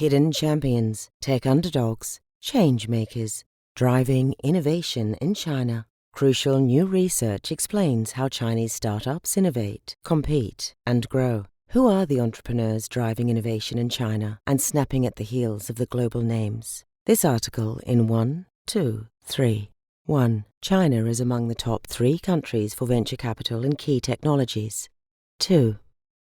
hidden champions, tech underdogs, change makers, driving innovation in China. Crucial new research explains how Chinese startups innovate, compete, and grow. Who are the entrepreneurs driving innovation in China and snapping at the heels of the global names? This article in 1, 2, 3. 1. China is among the top 3 countries for venture capital in key technologies. 2.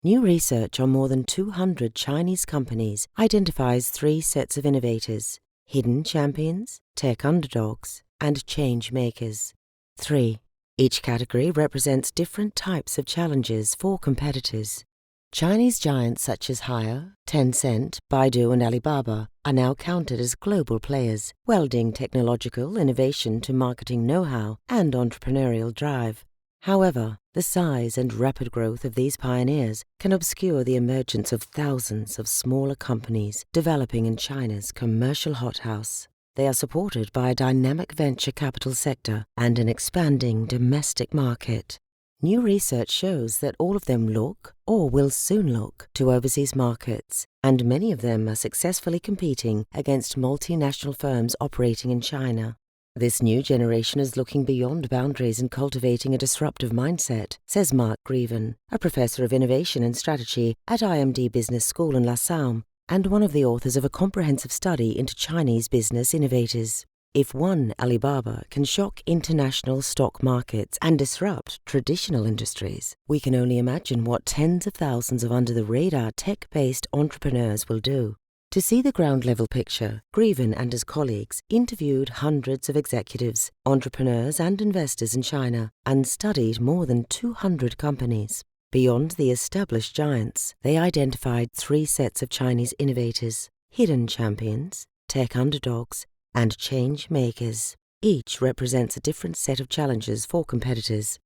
New research on more than 200 Chinese companies identifies 3 sets of innovators: hidden champions, tech underdogs, and change makers. 3. Each category represents different types of challenges for competitors. Chinese giants such as Haier, Tencent, Baidu, and Alibaba are now counted as global players, welding technological innovation to marketing know-how and entrepreneurial drive. However, the size and rapid growth of these pioneers can obscure the emergence of thousands of smaller companies developing in China's commercial hothouse. They are supported by a dynamic venture capital sector and an expanding domestic market. New research shows that all of them look, or will soon look, to overseas markets, and many of them are successfully competing against multinational firms operating in China. This new generation is looking beyond boundaries and cultivating a disruptive mindset, says Mark Greven, a professor of innovation and strategy at IMD Business School in LaSalle, and one of the authors of a comprehensive study into Chinese business innovators. If one Alibaba can shock international stock markets and disrupt traditional industries, we can only imagine what tens of thousands of under-the-radar tech-based entrepreneurs will do. To see the ground-level picture, Greven and his colleagues interviewed hundreds of executives, entrepreneurs and investors in China and studied more than 200 companies. Beyond the established giants, they identified 3 sets of Chinese innovators: hidden champions, tech underdogs, and change makers. Each represents a different set of challenges for competitors.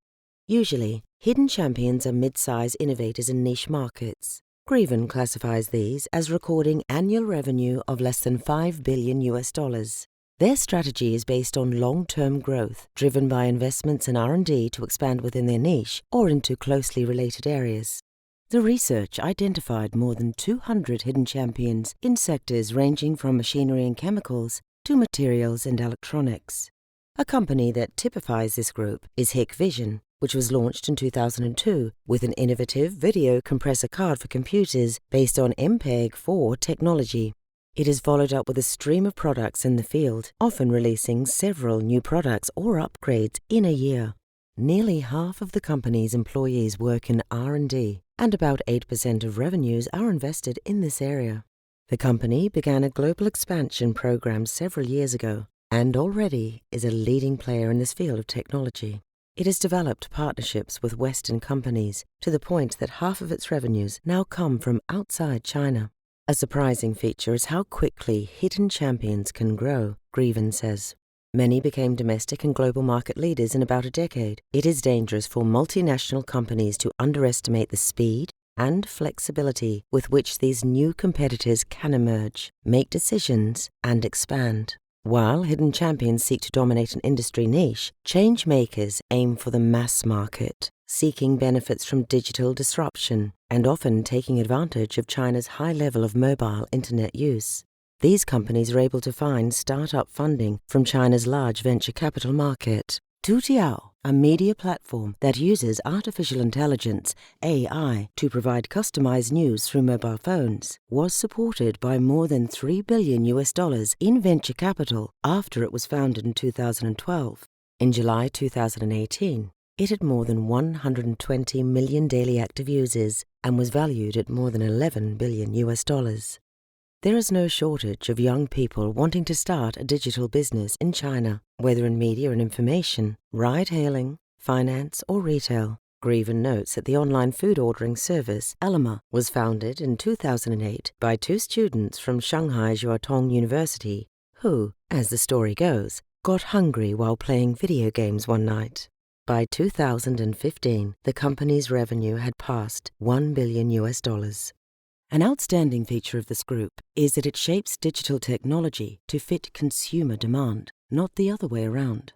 Usually, hidden champions are mid-size innovators in niche markets. Greven classifies these as recording annual revenue of less than $5 billion. Their strategy is based on long-term growth, driven by investments in R&D to expand within their niche or into closely related areas. The research identified more than 200 hidden champions in sectors ranging from machinery and chemicals to materials and electronics. A company that typifies this group is Hikvision, which was launched in 2002 with an innovative video compressor card for computers based on MPEG-4 technology. It is followed up with a stream of products in the field, often releasing several new products or upgrades in a year. Nearly half of the company's employees work in R&D, and about 8% of revenues are invested in this area. The company began a global expansion program several years ago and already is a leading player in this field of technology. It has developed partnerships with Western companies to the point that half of its revenues now come from outside China. A surprising feature is how quickly hidden champions can grow, Greven says. Many became domestic and global market leaders in about a decade. It is dangerous for multinational companies to underestimate the speed and flexibility with which these new competitors can emerge, make decisions, and expand. While hidden champions seek to dominate an industry niche, change makers aim for the mass market, seeking benefits from digital disruption and often taking advantage of China's high level of mobile internet use. These companies are able to find start-up funding from China's large venture capital market. Toutiao, a media platform that uses artificial intelligence, AI, to provide customized news through mobile phones, was supported by more than $3 billion in venture capital after it was founded in 2012. In July 2018, it had more than 120 million daily active users and was valued at more than $11 billion. There is no shortage of young people wanting to start a digital business in China, whether in media and information, ride-hailing, finance, or retail. Greven notes that the online food ordering service, Ele.me, was founded in 2008 by 2 students from Shanghai Jiaotong University who, as the story goes, got hungry while playing video games one night. By 2015, the company's revenue had passed $1 billion. An outstanding feature of this group is that it shapes digital technology to fit consumer demand, not the other way around.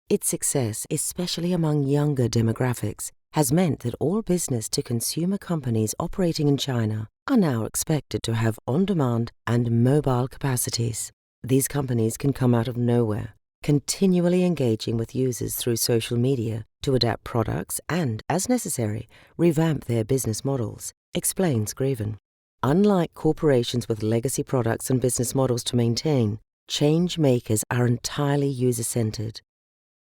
Its success, especially among younger demographics, has meant that all business-to-consumer companies operating in China are now expected to have on-demand and mobile capacities. These companies can come out of nowhere, continually engaging with users through social media to adapt products and, as necessary, revamp their business models, explains Greven. Unlike corporations with legacy products and business models to maintain, change makers are entirely user-centered.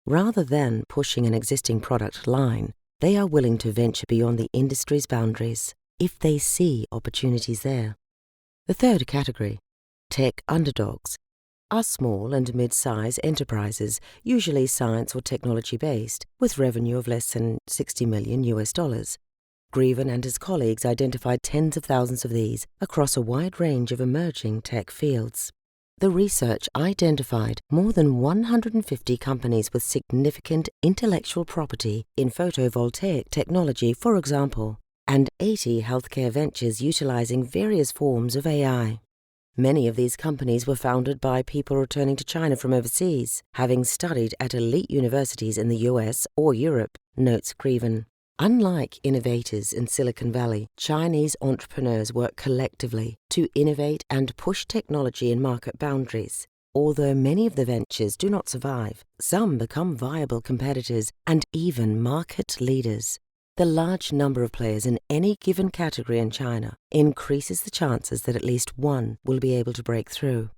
Rather than pushing an existing product line, they are willing to venture beyond the industry's boundaries if they see opportunities there. The third category, tech underdogs, are small and mid-size enterprises, usually science or technology-based, with revenue of less than $60 million. Greven and his colleagues identified tens of thousands of these across a wide range of emerging tech fields. The research identified more than 150 companies with significant intellectual property in photovoltaic technology, for example, and 80 healthcare ventures utilizing various forms of AI. Many of these companies were founded by people returning to China from overseas, having studied at elite universities in the US or Europe, notes Greven. Unlike innovators in Silicon Valley, Chinese entrepreneurs work collectively to innovate and push technology and market boundaries. Although many of the ventures do not survive, some become viable competitors and even market leaders. The large number of players in any given category in China increases the chances that at least one will be able to break through.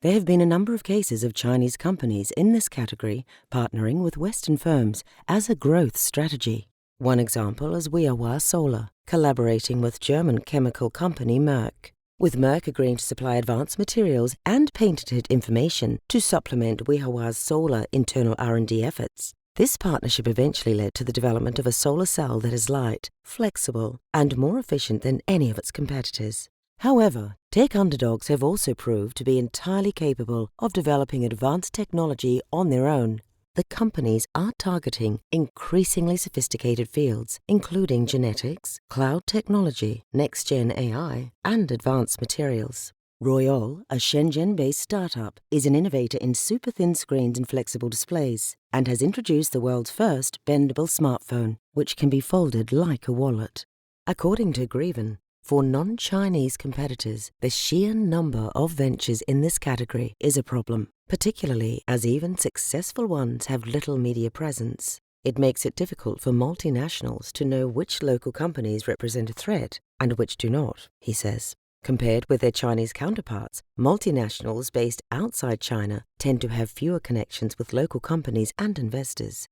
There have been a number of cases of Chinese companies in this category partnering with Western firms as a growth strategy. One example is Weihua Solar, collaborating with German chemical company Merck, with Merck agreeing to supply advanced materials and patented information to supplement Weihua's solar internal R&D efforts. This partnership eventually led to the development of a solar cell that is light, flexible, and more efficient than any of its competitors. However, tech underdogs have also proved to be entirely capable of developing advanced technology on their own. The companies are targeting increasingly sophisticated fields, including genetics, cloud technology, next-gen AI, and advanced materials. Royole, a Shenzhen-based startup, is an innovator in super-thin screens and flexible displays, and has introduced the world's first bendable smartphone, which can be folded like a wallet. According to Greven, for non-Chinese competitors, the sheer number of ventures in this category is a problem, particularly as even successful ones have little media presence. It makes it difficult for multinationals to know which local companies represent a threat and which do not, he says. Compared with their Chinese counterparts, multinationals based outside China tend to have fewer connections with local companies and investors.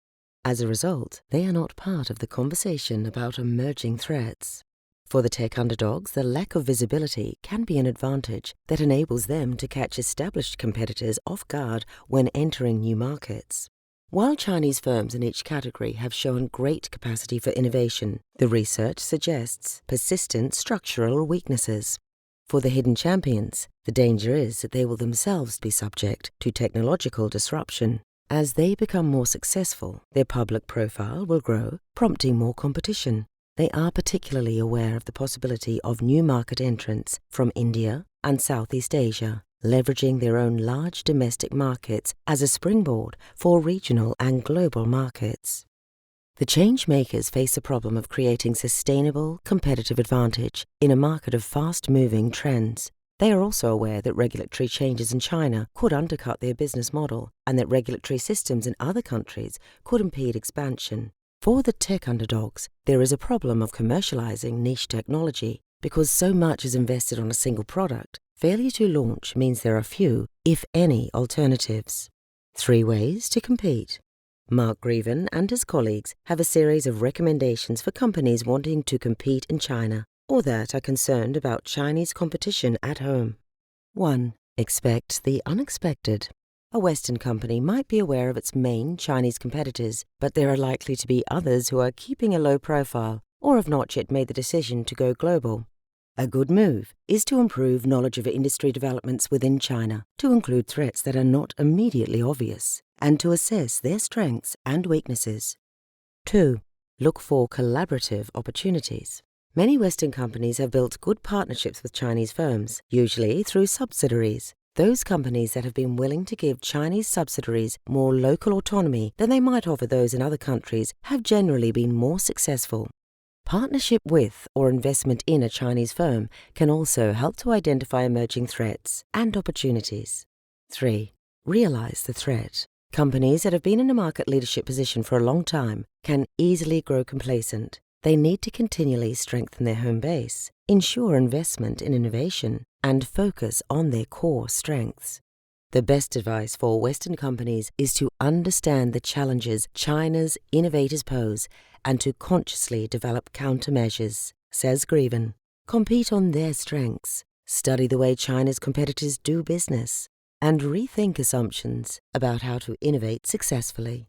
As a result, they are not part of the conversation about emerging threats. For the tech underdogs, the lack of visibility can be an advantage that enables them to catch established competitors off guard when entering new markets. While Chinese firms in each category have shown great capacity for innovation, the research suggests persistent structural weaknesses. For the hidden champions, the danger is that they will themselves be subject to technological disruption. As they become more successful, their public profile will grow, prompting more competition. They are particularly aware of the possibility of new market entrants from India and Southeast Asia, leveraging their own large domestic markets as a springboard for regional and global markets. The change makers face the problem of creating sustainable competitive advantage in a market of fast-moving trends. They are also aware that regulatory changes in China could undercut their business model and that regulatory systems in other countries could impede expansion. For the tech underdogs, there is a problem of commercializing niche technology. Because so much is invested on a single product, failure to launch means there are few, if any, alternatives. 3 ways to compete. Mark Greven and his colleagues have a series of recommendations for companies wanting to compete in China or that are concerned about Chinese competition at home. 1. Expect the unexpected. A Western company might be aware of its main Chinese competitors, but there are likely to be others who are keeping a low profile or have not yet made the decision to go global. A good move is to improve knowledge of industry developments within China, to include threats that are not immediately obvious, and to assess their strengths and weaknesses. 2. Look for collaborative opportunities. Many Western companies have built good partnerships with Chinese firms, usually through subsidiaries. Those companies that have been willing to give Chinese subsidiaries more local autonomy than they might offer those in other countries have generally been more successful. Partnership with or investment in a Chinese firm can also help to identify emerging threats and opportunities. 3. Realize the threat. Companies that have been in a market leadership position for a long time can easily grow complacent. They need to continually strengthen their home base, ensure investment in innovation, and focus on their core strengths. The best advice for Western companies is to understand the challenges China's innovators pose and to consciously develop countermeasures, says Greven. Compete on their strengths, study the way China's competitors do business, and rethink assumptions about how to innovate successfully.